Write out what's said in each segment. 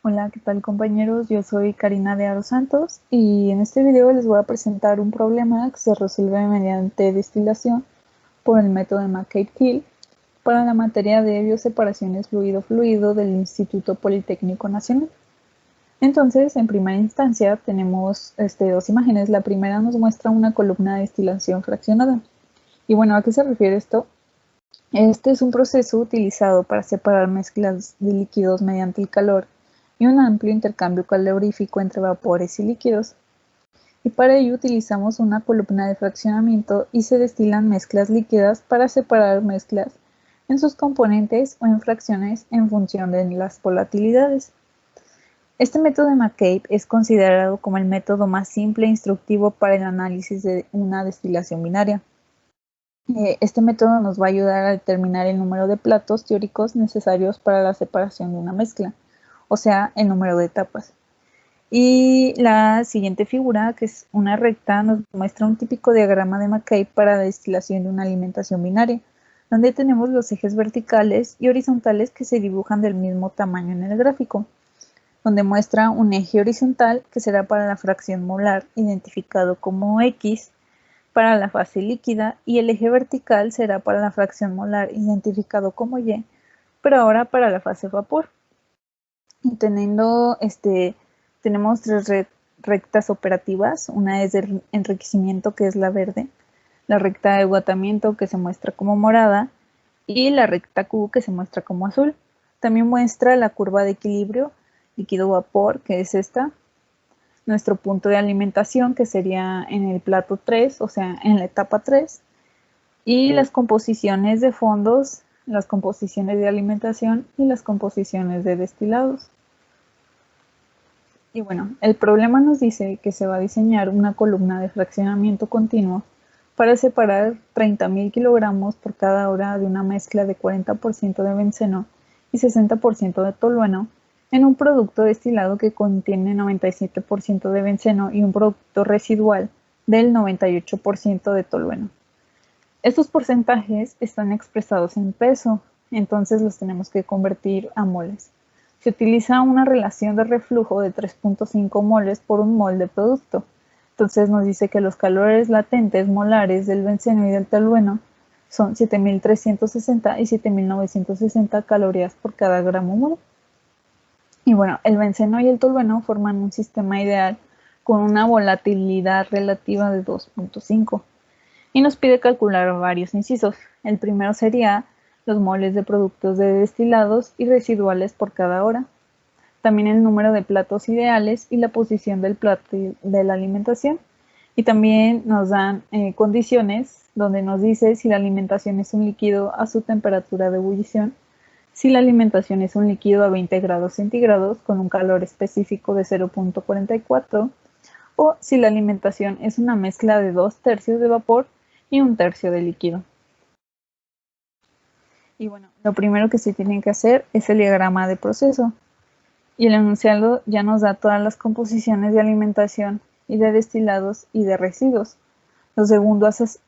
Hola, ¿qué tal compañeros? Yo soy Karina de Aro Santos y en este video les voy a presentar un problema que se resuelve mediante destilación por el método de McCabe-Hill para la materia de bioseparaciones fluido-fluido del Instituto Politécnico Nacional. Entonces, en primera instancia tenemos dos imágenes. La primera nos muestra una columna de destilación fraccionada. Y bueno, ¿a qué se refiere esto? Este es un proceso utilizado para separar mezclas de líquidos mediante el calor y un amplio intercambio calorífico entre vapores y líquidos. Y para ello utilizamos una columna de fraccionamiento y se destilan mezclas líquidas para separar mezclas en sus componentes o en fracciones en función de las volatilidades. Este método de McCabe es considerado como el método más simple e instructivo para el análisis de una destilación binaria. Este método nos va a ayudar a determinar el número de platos teóricos necesarios para la separación de una mezcla, o sea, el número de etapas. Y la siguiente figura, que es una recta, nos muestra un típico diagrama de McCabe para la destilación de una alimentación binaria, donde tenemos los ejes verticales y horizontales que se dibujan del mismo tamaño en el gráfico, donde muestra un eje horizontal que será para la fracción molar, identificado como X, para la fase líquida, y el eje vertical será para la fracción molar, identificado como Y, pero ahora para la fase vapor. Y tenemos tres rectas operativas. Una es de enriquecimiento, que es la verde, la recta de agotamiento, que se muestra como morada, y la recta Q, que se muestra como azul. También muestra la curva de equilibrio líquido-vapor, que es esta, nuestro punto de alimentación, que sería en el plato 3, o sea, en la etapa 3, y las composiciones de fondos, las composiciones de alimentación y las composiciones de destilados. Y bueno, el problema nos dice que se va a diseñar una columna de fraccionamiento continuo para separar 30.000 kilogramos por cada hora de una mezcla de 40% de benceno y 60% de tolueno en un producto destilado que contiene 97% de benceno y un producto residual del 98% de tolueno. Estos porcentajes están expresados en peso, entonces los tenemos que convertir a moles. Se utiliza una relación de reflujo de 3.5 moles por un mol de producto. Entonces nos dice que los calores latentes molares del benceno y del tolueno son 7.360 y 7.960 calorías por cada gramo mol. Y bueno, el benceno y el tolueno forman un sistema ideal con una volatilidad relativa de 2.5. Y nos pide calcular varios incisos. El primero sería los moles de productos de destilados y residuales por cada hora. También el número de platos ideales y la posición del plato de la alimentación. Y también nos dan condiciones donde nos dice si la alimentación es un líquido a su temperatura de ebullición, si la alimentación es un líquido a 20 grados centígrados con un calor específico de 0.44, o si la alimentación es una mezcla de 2/3 de vapor y 1/3 de líquido. Y bueno, lo primero que se tiene que hacer es el diagrama de proceso. Y el enunciado ya nos da todas las composiciones de alimentación y de destilados y de residuos. Lo segundo es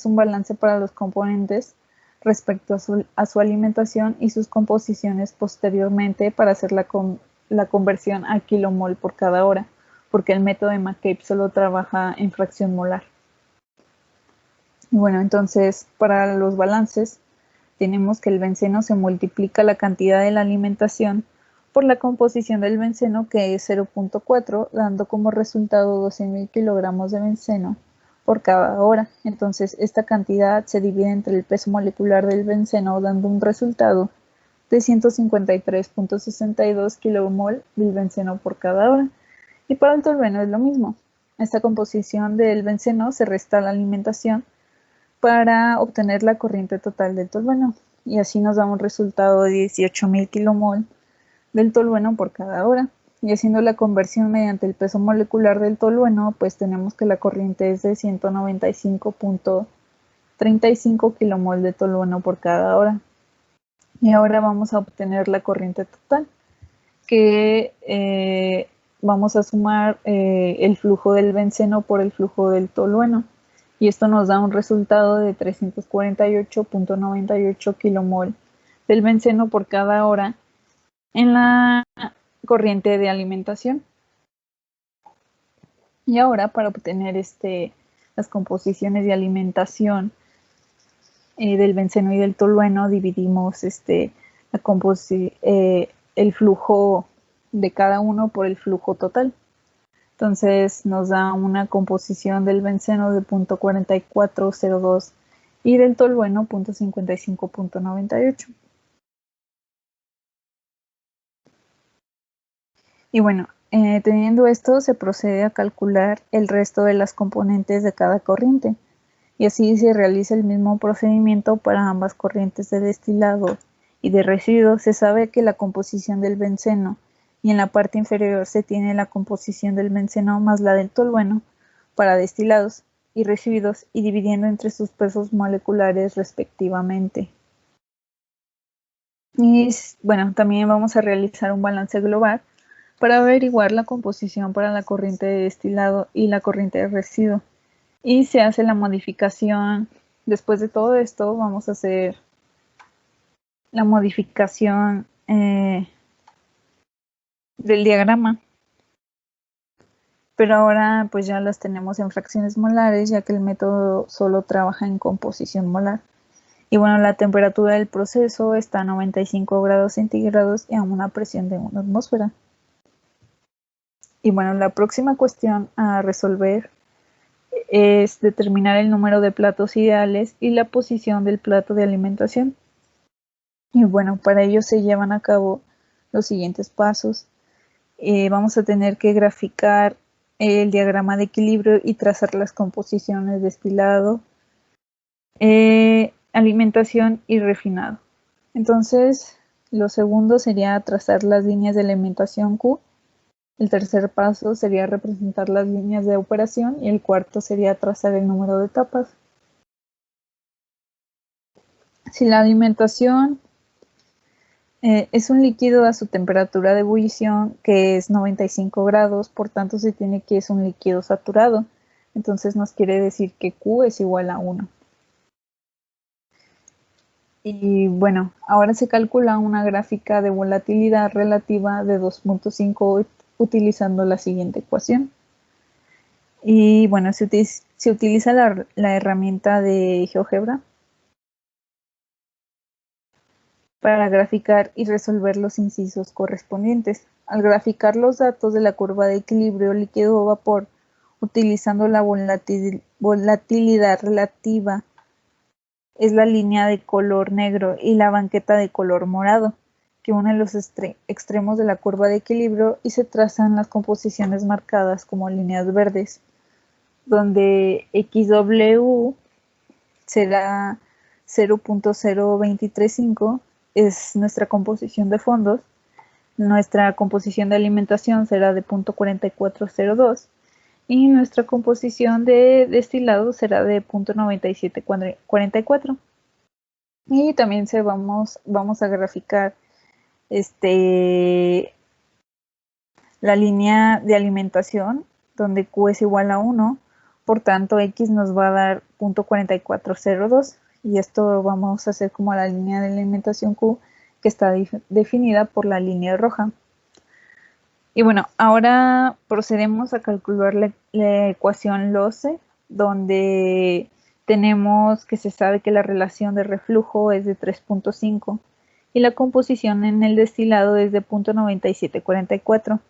un balance para los componentes respecto a su alimentación y sus composiciones posteriormente para hacer la conversión a kilomol por cada hora, porque el método de McCabe solo trabaja en fracción molar. Y bueno, entonces para los balances tenemos que el benceno se multiplica la cantidad de la alimentación por la composición del benceno, que es 0.4, dando como resultado 12.000 kilogramos de benceno por cada hora. Entonces esta cantidad se divide entre el peso molecular del benceno, dando un resultado de 153.62 kilomol del benceno por cada hora. Y para el tolueno es lo mismo. Esta composición del benceno se resta a la alimentación para obtener la corriente total del tolueno, y así nos da un resultado de 18.000 kilomol del tolueno por cada hora. Y haciendo la conversión mediante el peso molecular del tolueno, pues tenemos que la corriente es de 195.35 kilomol de tolueno por cada hora. Y ahora vamos a obtener la corriente total, que vamos a sumar el flujo del benceno por el flujo del tolueno. Y esto nos da un resultado de 348.98 kilomol del benceno por cada hora en la corriente de alimentación. Y ahora, para obtener las composiciones de alimentación del benceno y del tolueno, dividimos el flujo de cada uno por el flujo total. Entonces nos da una composición del benceno de 0.4402 y del tolueno 0.55.98. Y bueno, teniendo esto, se procede a calcular el resto de las componentes de cada corriente. Y así se realiza el mismo procedimiento para ambas corrientes de destilado y de residuos. Se sabe que la composición del benceno y en la parte inferior se tiene la composición del benceno más la del tolueno para destilados y residuos y dividiendo entre sus pesos moleculares respectivamente. Y bueno, también vamos a realizar un balance global para averiguar la composición para la corriente de destilado y la corriente de residuo. Y se hace la modificación. Después de todo esto vamos a hacer la modificación del diagrama, pero ahora pues ya las tenemos en fracciones molares, ya que el método solo trabaja en composición molar. Y bueno, la temperatura del proceso está a 95 grados centígrados y a una presión de 1 atmósfera. Y bueno, la próxima cuestión a resolver es determinar el número de platos ideales y la posición del plato de alimentación. Y bueno, para ello se llevan a cabo los siguientes pasos. Vamos a tener que graficar el diagrama de equilibrio y trazar las composiciones destilado, alimentación y refinado. Entonces, lo segundo sería trazar las líneas de alimentación Q. El tercer paso sería representar las líneas de operación y el cuarto sería trazar el número de etapas. Si la alimentación es un líquido a su temperatura de ebullición, que es 95 grados, por tanto se tiene que es un líquido saturado. Entonces nos quiere decir que Q es igual a 1. Y bueno, ahora se calcula una gráfica de volatilidad relativa de 2.5 utilizando la siguiente ecuación. Y bueno, se utiliza la herramienta de GeoGebra para graficar y resolver los incisos correspondientes. Al graficar los datos de la curva de equilibrio líquido o vapor, utilizando la volatilidad relativa, es la línea de color negro y la banqueta de color morado, que une los extremos de la curva de equilibrio y se trazan las composiciones marcadas como líneas verdes, donde XW será 0.0235, es nuestra composición de fondos, nuestra composición de alimentación será de 0.4402 y nuestra composición de destilado será de 0.9744. Y también vamos a graficar la línea de alimentación, donde Q es igual a 1, por tanto X nos va a dar 0.4402 y esto vamos a hacer como la línea de alimentación Q, que está definida por la línea roja. Y bueno, ahora procedemos a calcular la ecuación LOCE, donde tenemos que se sabe que la relación de reflujo es de 3.5 y la composición en el destilado es de 0.9744.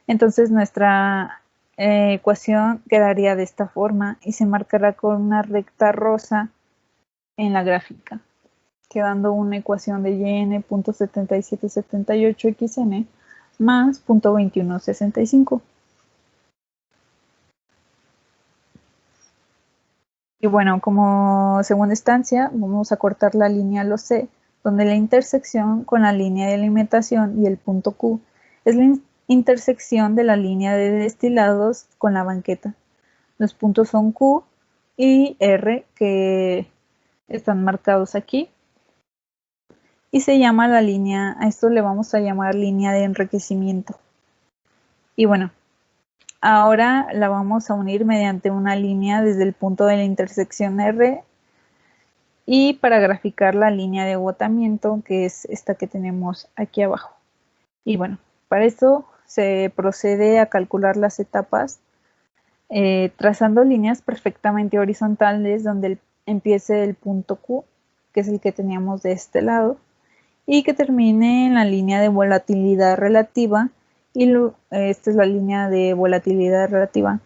Entonces nuestra ecuación quedaría de esta forma y se marcará con una recta rosa en la gráfica, quedando una ecuación de yn.7778xn más 0.2165. Y bueno, como segunda instancia, vamos a cortar la línea LOC, donde la intersección con la línea de alimentación y el punto Q es la intersección de la línea de destilados con la banqueta. Los puntos son Q y R, que están marcados aquí. Y se llama la línea, a esto le vamos a llamar línea de enriquecimiento. Y bueno, ahora la vamos a unir mediante una línea desde el punto de la intersección R y para graficar la línea de agotamiento, que es esta que tenemos aquí abajo. Y bueno, para esto se procede a calcular las etapas trazando líneas perfectamente horizontales donde empiece el punto Q, que es el que teníamos de este lado, y que termine en la línea de volatilidad relativa, y esta es la línea de volatilidad relativa,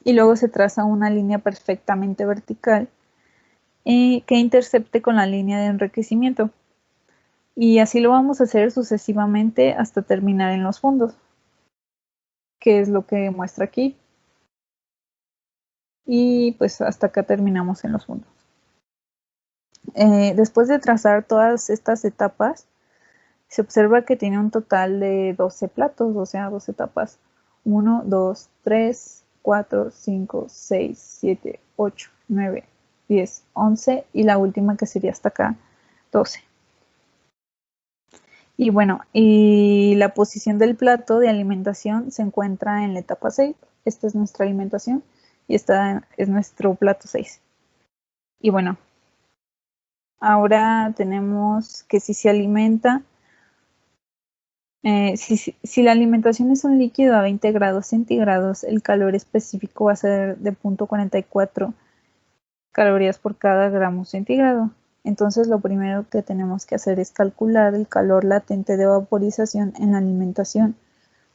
y luego se traza una línea perfectamente vertical que intercepte con la línea de enriquecimiento. Y así lo vamos a hacer sucesivamente hasta terminar en los fondos, que es lo que muestra aquí. Y pues hasta acá terminamos en los fondos. Después de trazar todas estas etapas, se observa que tiene un total de 12 platos, o sea, 12 etapas. 1, 2, 3, 4, 5, 6, 7, 8, 9, 10, 11 y la última que sería hasta acá, 12. Y bueno, y la posición del plato de alimentación se encuentra en la etapa 6. Esta es nuestra alimentación y esta es nuestro plato 6. Y bueno, ahora tenemos que si se alimenta, si la alimentación es un líquido a 20 grados centígrados, el calor específico va a ser de 0.44 calorías por cada gramo centígrado. Entonces lo primero que tenemos que hacer es calcular el calor latente de vaporización en la alimentación.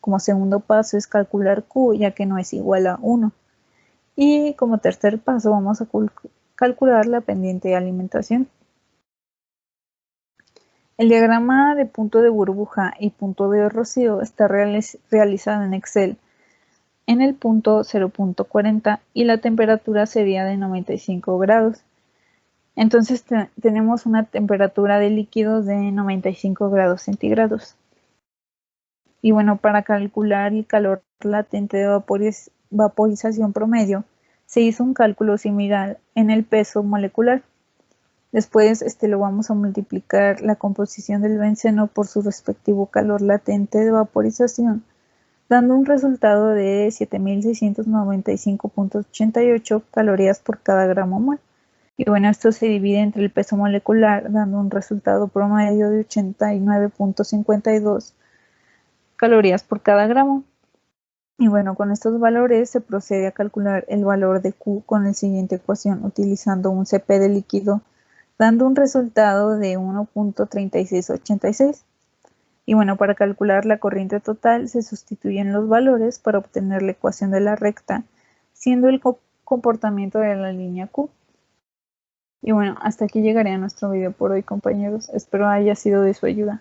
Como segundo paso es calcular Q, ya que no es igual a 1. Y como tercer paso vamos a calcular la pendiente de alimentación. El diagrama de punto de burbuja y punto de rocío está realizado en Excel en el punto 0.40 y la temperatura sería de 95 grados. Entonces tenemos una temperatura de líquidos de 95 grados centígrados. Y bueno, para calcular el calor latente de vaporización promedio, se hizo un cálculo similar en el peso molecular. Después lo vamos a multiplicar la composición del benceno por su respectivo calor latente de vaporización, dando un resultado de 7.695.88 calorías por cada gramo mol. Y bueno, esto se divide entre el peso molecular, dando un resultado promedio de 89.52 calorías por cada gramo. Y bueno, con estos valores se procede a calcular el valor de Q con la siguiente ecuación, utilizando un CP de líquido, dando un resultado de 1.3686. Y bueno, para calcular la corriente total se sustituyen los valores para obtener la ecuación de la recta, siendo el comportamiento de la línea Q. Y bueno, hasta aquí llegaría nuestro video por hoy, compañeros. Espero haya sido de su ayuda.